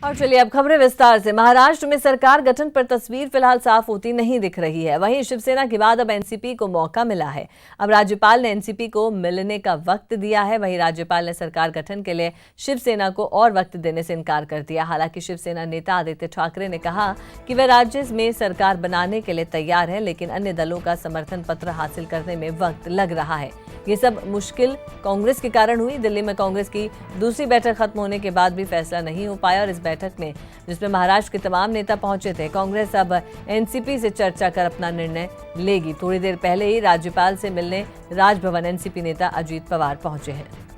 और चलिए अब खबरें विस्तार से। महाराष्ट्र में सरकार गठन पर तस्वीर फिलहाल साफ होती नहीं दिख रही है। वहीं शिवसेना के बाद अब एनसीपी को मौका मिला है। अब राज्यपाल ने एनसीपी को मिलने का वक्त दिया है। वहीं राज्यपाल ने सरकार गठन के लिए शिवसेना को और वक्त देने से इनकार कर दिया। हालांकि शिवसेना नेता आदित्य ठाकरे ने कहा कि वह राज्य में सरकार बनाने के लिए तैयार है, लेकिन अन्य दलों का समर्थन पत्र हासिल करने में वक्त लग रहा है। ये सब मुश्किल कांग्रेस के कारण हुई। दिल्ली में कांग्रेस की दूसरी बैठक खत्म होने के बाद भी फैसला नहीं हो पाया और इस बैठक में, जिसमें महाराष्ट्र के तमाम नेता पहुंचे थे, कांग्रेस अब एनसीपी से चर्चा कर अपना निर्णय लेगी। थोड़ी देर पहले ही राज्यपाल से मिलने राजभवन एनसीपी नेता अजीत पवार पहुंचे हैं।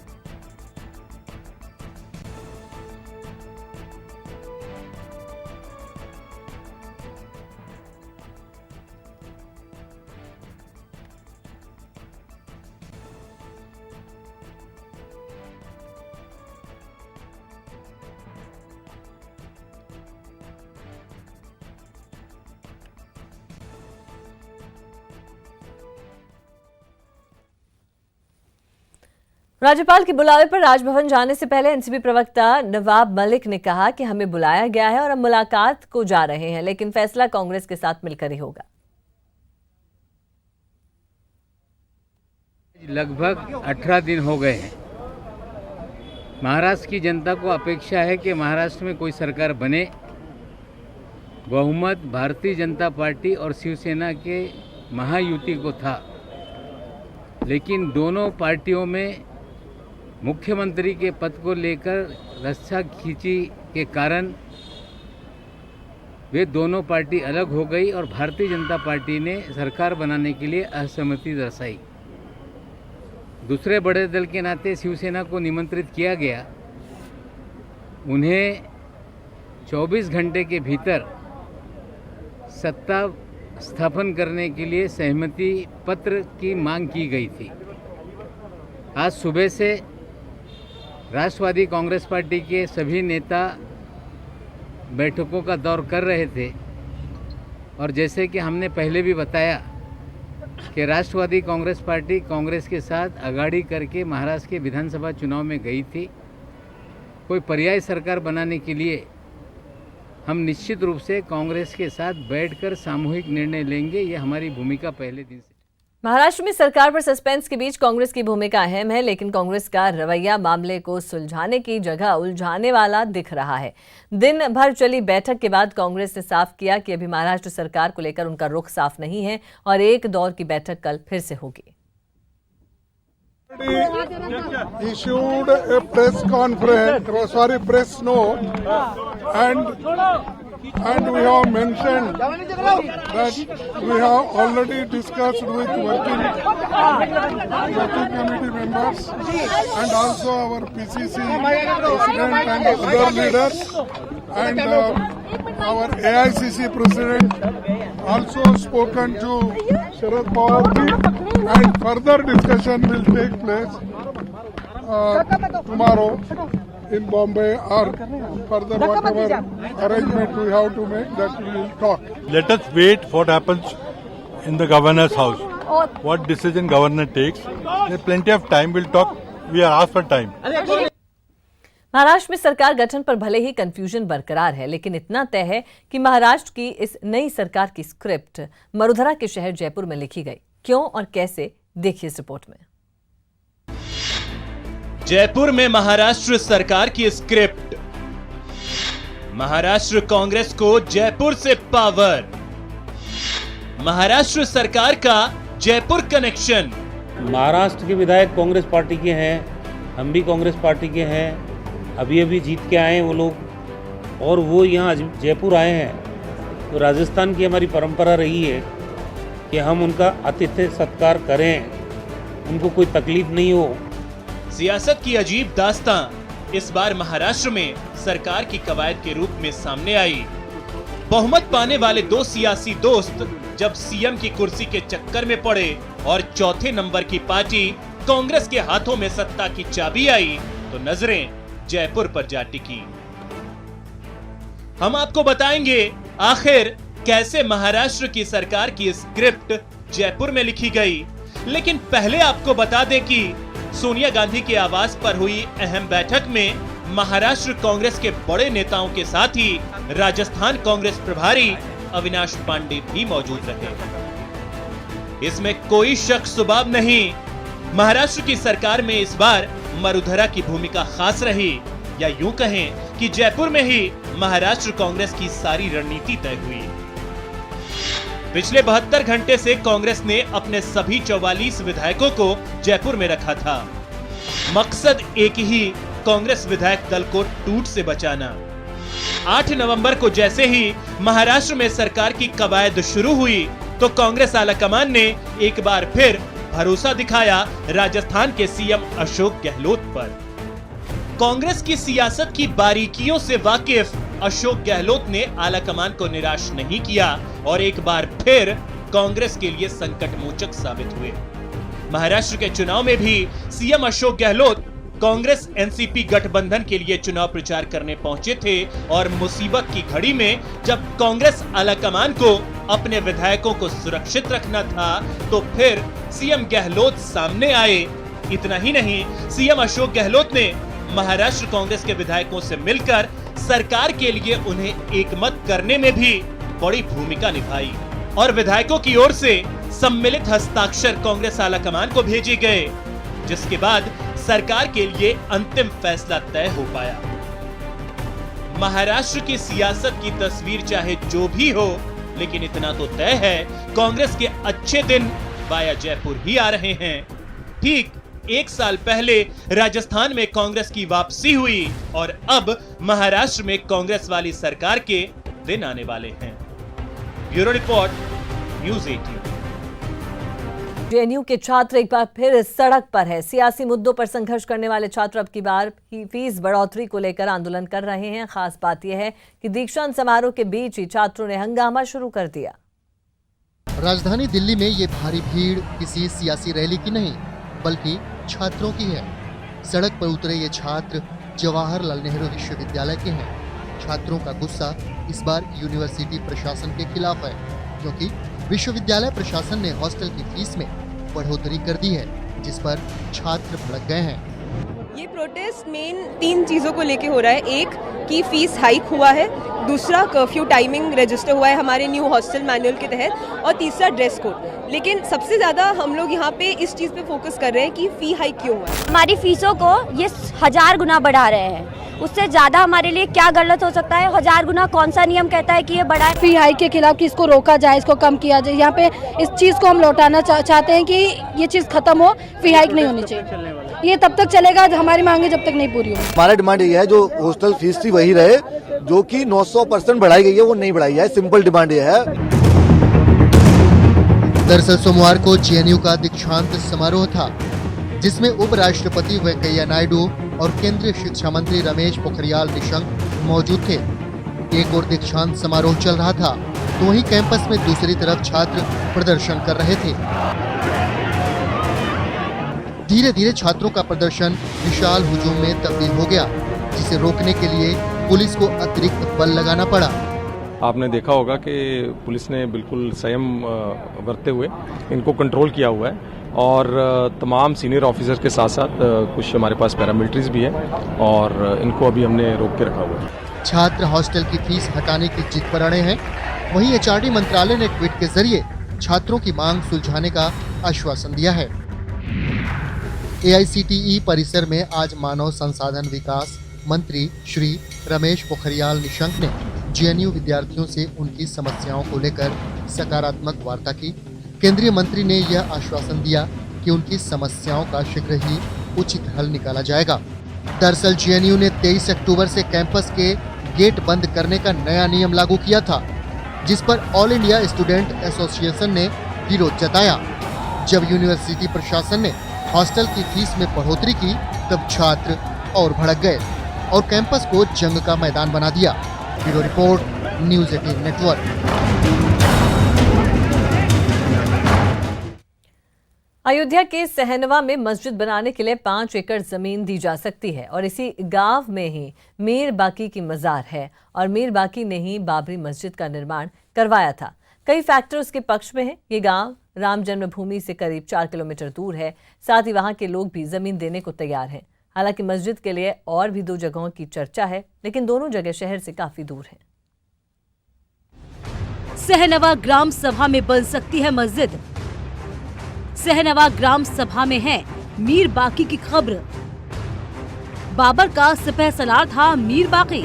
राज्यपाल के बुलावे पर राजभवन जाने से पहले एनसीपी प्रवक्ता नवाब मलिक ने कहा कि हमें बुलाया गया है और हम मुलाकात को जा रहे हैं, लेकिन फैसला कांग्रेस के साथ मिलकर ही होगा। लगभग 18 दिन हो गए हैं। महाराष्ट्र की जनता को अपेक्षा है कि महाराष्ट्र में कोई सरकार बने। बहुमत भारतीय जनता पार्टी और शिवसेना के महायुति को था, लेकिन दोनों पार्टियों में मुख्यमंत्री के पद को लेकर रस्सा खींची के कारण वे दोनों पार्टी अलग हो गई और भारतीय जनता पार्टी ने सरकार बनाने के लिए असहमति दर्शाई। दूसरे बड़े दल के नाते शिवसेना को निमंत्रित किया गया। उन्हें 24 घंटे के भीतर सत्ता स्थापन करने के लिए सहमति पत्र की मांग की गई थी। आज सुबह से राष्ट्रवादी कांग्रेस पार्टी के सभी नेता बैठकों का दौर कर रहे थे और जैसे कि हमने पहले भी बताया कि राष्ट्रवादी कांग्रेस पार्टी कांग्रेस के साथ आघाड़ी करके महाराष्ट्र के विधानसभा चुनाव में गई थी। कोई पर्यायी सरकार बनाने के लिए हम निश्चित रूप से कांग्रेस के साथ बैठकर सामूहिक निर्णय लेंगे। ये हमारी भूमिका पहले दिन से। महाराष्ट्र में सरकार पर सस्पेंस के बीच कांग्रेस की भूमिका अहम है, लेकिन कांग्रेस का रवैया मामले को सुलझाने की जगह उलझाने वाला दिख रहा है। दिन भर चली बैठक के बाद कांग्रेस ने साफ किया कि अभी महाराष्ट्र सरकार को लेकर उनका रुख साफ नहीं है और एक दौर की बैठक कल फिर से होगी। Issued a press conference, press note, and we have mentioned that we have already discussed with working committee members and also our PCC president and other leaders and our AICC president also spoken to Sharad Pawar and further discussion will take place tomorrow in Bombay or further whatever arrangement we have to make, that we will talk. Let us wait what happens in the governor's house. What decision governor takes. There is plenty of time. We'll talk. We are asked for time. Maharashtra में सरकार गठन पर भले ही confusion बरकरार है, लेकिन इतना तय है कि महाराष्ट्र की इस नई सरकार की स्क्रिप्ट मरुधरा के शहर जयपुर में लिखी गई। क्यों और कैसे, देखिए इस रिपोर्ट में। जयपुर में महाराष्ट्र सरकार की स्क्रिप्ट। महाराष्ट्र कांग्रेस को जयपुर से पावर। महाराष्ट्र सरकार का जयपुर कनेक्शन। महाराष्ट्र के विधायक कांग्रेस पार्टी के हैं, हम भी कांग्रेस पार्टी के हैं। अभी जीत के आए हैं वो लोग और वो यहाँ जयपुर आए हैं। तो राजस्थान की हमारी परंपरा रही है कि हम उनका आतिथ्य सत्कार करें, उनको कोई तकलीफ नहीं हो। सियासत की अजीब दास्तां इस बार महाराष्ट्र में सरकार की कवायद के रूप में सामने आई। बहुमत पाने वाले दो सियासी दोस्त जब सीएम की कुर्सी के चक्कर में पड़े और चौथे नंबर की पार्टी कांग्रेस के हाथों में सत्ता की चाबी आई, तो नजरें जयपुर पर जा टिकी। हम आपको बताएंगे आखिर कैसे महाराष्ट्र की सरकार की स्क्रिप्ट जयपुर में लिखी गई। लेकिन पहले आपको बता दें कि सोनिया गांधी के आवास पर हुई अहम बैठक में महाराष्ट्र कांग्रेस के बड़े नेताओं के साथ ही राजस्थान कांग्रेस प्रभारी अविनाश पांडे भी मौजूद रहे। इसमें कोई शक शुबाब नहीं, महाराष्ट्र की सरकार में इस बार मरुधरा की भूमिका खास रही, या यूं कहें कि जयपुर में ही महाराष्ट्र कांग्रेस की सारी रणनीति तय हुई। पिछले 72 घंटे से कांग्रेस ने अपने सभी 44 विधायकों को जयपुर में रखा था। मकसद एक ही, कांग्रेस विधायक दल को टूट से बचाना। 8 नवंबर को जैसे ही महाराष्ट्र में सरकार की कवायद शुरू हुई तो कांग्रेस आलाकमान ने एक बार फिर भरोसा दिखाया राजस्थान के सीएम अशोक गहलोत पर। कांग्रेस की सियासत की बारीकियों से वाकिफ अशोक गहलोत ने आलाकमान को निराश नहीं किया और एक बार फिर कांग्रेस के लिए संकटमोचक साबित हुए। महाराष्ट्र के चुनाव में भी सीएम अशोक गहलोत कांग्रेस एनसीपी गठबंधन के लिए चुनाव प्रचार करने पहुंचे थे और मुसीबत की घड़ी में जब कांग्रेस आलाकमान को अपने विधायकों को सुरक्षित रखना था तो फिर सीएम गहलोत सामने आए। इतना ही नहीं, सीएम अशोक गहलोत ने महाराष्ट्र कांग्रेस के विधायकों से मिलकर सरकार के लिए उन्हें एकमत करने में भी बड़ी भूमिका निभाई और विधायकों की ओर से सम्मिलित हस्ताक्षर कांग्रेस आलाकमान को भेजे गए, जिसके बाद सरकार के लिए अंतिम फैसला तय हो पाया। महाराष्ट्र की सियासत की तस्वीर चाहे जो भी हो, लेकिन इतना तो तय है, कांग्रेस के अच्छे दिन वाया जयपुर ही आ रहे हैं। ठीक 1 साल पहले राजस्थान में कांग्रेस की वापसी हुई और अब महाराष्ट्र में कांग्रेस वाली सरकार के दिन आने वाले हैं। Bureau report, news 18। जेएनयू के छात्र एक बार फिर सड़क पर है। सियासी मुद्दों पर संघर्ष करने वाले छात्र अब की बार फीस बढ़ोतरी को लेकर आंदोलन कर रहे हैं। खास बात यह है कि दीक्षांत समारोह के बीच ही छात्रों ने हंगामा शुरू कर दिया। राजधानी दिल्ली में ये भारी भीड़ किसी सियासी रैली की नहीं बल्कि छात्रों की है। सड़क पर उतरे ये छात्र जवाहरलाल नेहरू विश्वविद्यालय के हैं। छात्रों का गुस्सा इस बार यूनिवर्सिटी प्रशासन के खिलाफ है, क्योंकि विश्वविद्यालय प्रशासन ने हॉस्टल की फीस में बढ़ोतरी कर दी है, जिस पर छात्र भड़क गए हैं। ये प्रोटेस्ट मेन 3 चीज़ों को लेके हो रहा है। एक कि फीस हाइक हुआ है, दूसरा कर्फ्यू टाइमिंग रजिस्टर हुआ है हमारे न्यू हॉस्टल मैनुअल के तहत, और तीसरा ड्रेस कोड। लेकिन सबसे ज़्यादा हम लोग यहाँ पे इस चीज़ पे फोकस कर रहे हैं कि फ़ी हाइक क्यों हुआ है। हमारी फीसों को ये 1000 गुना बढ़ा रहे हैं, उससे ज़्यादा हमारे लिए क्या गलत हो सकता है। 1000 गुना कौन सा नियम कहता है कि ये बढ़ा है। फी हाइक के खिलाफ कि इसको रोका जाए, इसको कम किया जाए। यहाँ पे इस चीज़ को हम लौटाना चाहते हैं कि ये चीज़ खत्म हो, फी हाइक नहीं होनी चाहिए। ये तब तक चलेगा हमारी मांगे जब तक नहीं पूरी होगी। हमारा डिमांड ये है, जो हॉस्टल फीस थी वही रहे, जो कि 900% बढ़ाई गई है वो नहीं बढ़ाई है। सिंपल डिमांड ये है। दरअसल सोमवार को जेएनयू का दीक्षांत समारोह था, जिसमें उपराष्ट्रपति वेंकैया नायडू और केंद्रीय शिक्षा मंत्री रमेश पोखरियाल निशंक मौजूद थे। एक और दीक्षांत समारोह चल रहा था तो वहीं कैंपस में दूसरी तरफ छात्र प्रदर्शन कर रहे थे। धीरे धीरे छात्रों का प्रदर्शन विशाल हुजूम में तब्दील हो गया, जिसे रोकने के लिए पुलिस को अतिरिक्त बल लगाना पड़ा। आपने देखा होगा कि पुलिस ने बिल्कुल संयम बरतते हुए इनको कंट्रोल किया हुआ है और तमाम सीनियर ऑफिसर के साथ साथ कुछ हमारे पास पैरामिलिट्रीज भी हैं और इनको अभी हमने रोक के रखा हुआ है। छात्र हॉस्टल की फीस हटाने की जिद पर अड़े हैं। वहीं एचआरडी मंत्रालय ने ट्वीट के जरिए छात्रों की मांग सुलझाने का आश्वासन दिया है। एआईसीटीई परिसर में आज मानव संसाधन विकास मंत्री श्री रमेश पोखरियाल निशंक ने जेएनयू विद्यार्थियों से उनकी समस्याओं को लेकर सकारात्मक वार्ता की। केंद्रीय मंत्री ने यह आश्वासन दिया कि उनकी समस्याओं का शीघ्र ही उचित हल निकाला जाएगा। दरअसल जेएनयू ने 23 अक्टूबर से कैंपस के गेट बंद करने का नया नियम लागू किया था, जिस पर ऑल इंडिया स्टूडेंट एसोसिएशन ने विरोध जताया। जब यूनिवर्सिटी प्रशासन ने हॉस्टल की फीस में बढ़ोतरी की, तब छात्र और भड़क गए और कैंपस को जंग का मैदान बना दिया। Bureau report, news 18 network. Ayodhya के सहनवा में मस्जिद बनाने के लिए 5 एकड़ जमीन दी जा सकती है और इसी गांव में ही मीर बाकी की मजार है और मीर बाकी ने ही बाबरी मस्जिद का निर्माण करवाया था। कई फैक्टर उसके पक्ष में हैं। ये गांव राम जन्मभूमि से करीब 4 किलोमीटर दूर है। साथ ही वहां के लोग भी जमीन देने को तैयार हैं। हालांकि मस्जिद के लिए और भी 2 जगहों की चर्चा है, लेकिन दोनों जगह शहर से काफी दूर हैं। सहनवा ग्राम सभा में बन सकती है मस्जिद। सहनवा ग्राम सभा में है मीर बाकी की खबर। बाबर का सिपह सलार था मीर बाकी।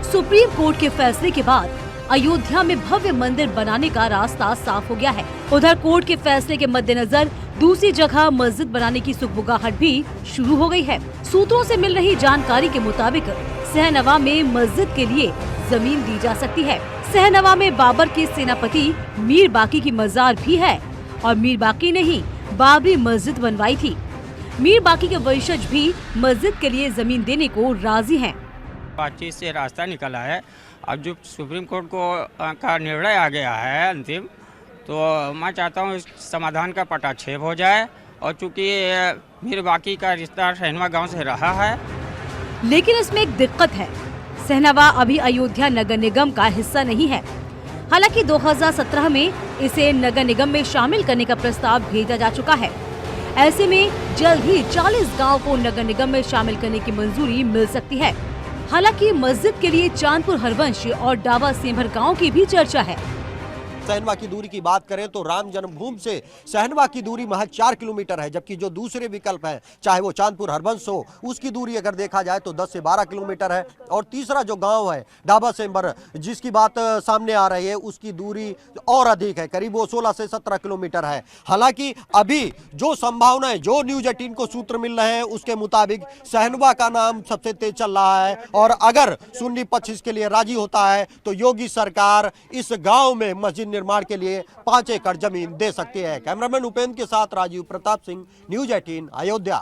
सुप्रीम कोर्ट के फैसले के बाद अयोध्या में भव्य मंदिर बनाने का रास्ता साफ हो गया है। उधर कोर्ट के फैसले के मद्देनजर दूसरी जगह मस्जिद बनाने की सुगबुगाहट भी शुरू हो गई है। सूत्रों से मिल रही जानकारी के मुताबिक सहनवा में मस्जिद के लिए जमीन दी जा सकती है। सहनवा में बाबर के सेनापति मीर बाकी की मजार भी है और मीर बाकी ने ही बाबरी मस्जिद बनवाई थी। मीर बाकी के वंशज भी मस्जिद के लिए जमीन देने को राजी हैं। बातचीत से रास्ता निकला है। अब जो सुप्रीम कोर्ट का निर्णय आ गया है अंतिम, तो मैं चाहता हूँ इस समाधान का पटाक्षेप हो जाए। और चूंकि मीर बाकी का रिश्ता सहनवा गांव से रहा है, लेकिन इसमें एक दिक्कत है। सहनवा अभी अयोध्या नगर निगम का हिस्सा नहीं है। हालांकि 2017 में इसे नगर निगम में शामिल करने का प्रस्ताव भेजा जा चुका है। ऐसे में जल्द ही 40 गाँव को नगर निगम में शामिल करने की मंजूरी मिल सकती है। हालांकि मस्जिद के लिए चांदपुर हरवंश और डावा सेंभर गांव की भी चर्चा है। सहनवा की दूरी की बात करें तो राम जन्मभूमि से सहनवा की दूरी महज 4 किलोमीटर है, जबकि जो दूसरे विकल्प है, चाहे वो चांदपुर हरवंश हो, उसकी दूरी अगर देखा जाए तो 10 से 12 किलोमीटर है। और तीसरा जो गांव है डाबा सेंबर, जिसकी बात सामने आ रही है, उसकी दूरी और अधिक है, करीब वो 16 से 17 किलोमीटर है। हालांकि अभी जो संभावनाएं, जो न्यूज 18 को सूत्र मिल रहे हैं, उसके मुताबिक सहनवा का नाम सबसे तेज चल रहा है। और अगर सुन्नी पक्ष इसके लिए राजी होता है तो योगी सरकार इस गांव में मस्जिद निर्माण के लिए 5 एकड़ जमीन दे सकती है। कैमरामैन उपेंद्र के साथ राजीव प्रताप सिंह, न्यूज 18 अयोध्या।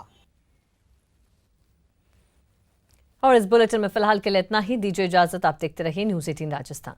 और इस बुलेटिन में फिलहाल के लिए इतना ही। दीजिए इजाजत। आप देखते रहिए न्यूज 18 राजस्थान।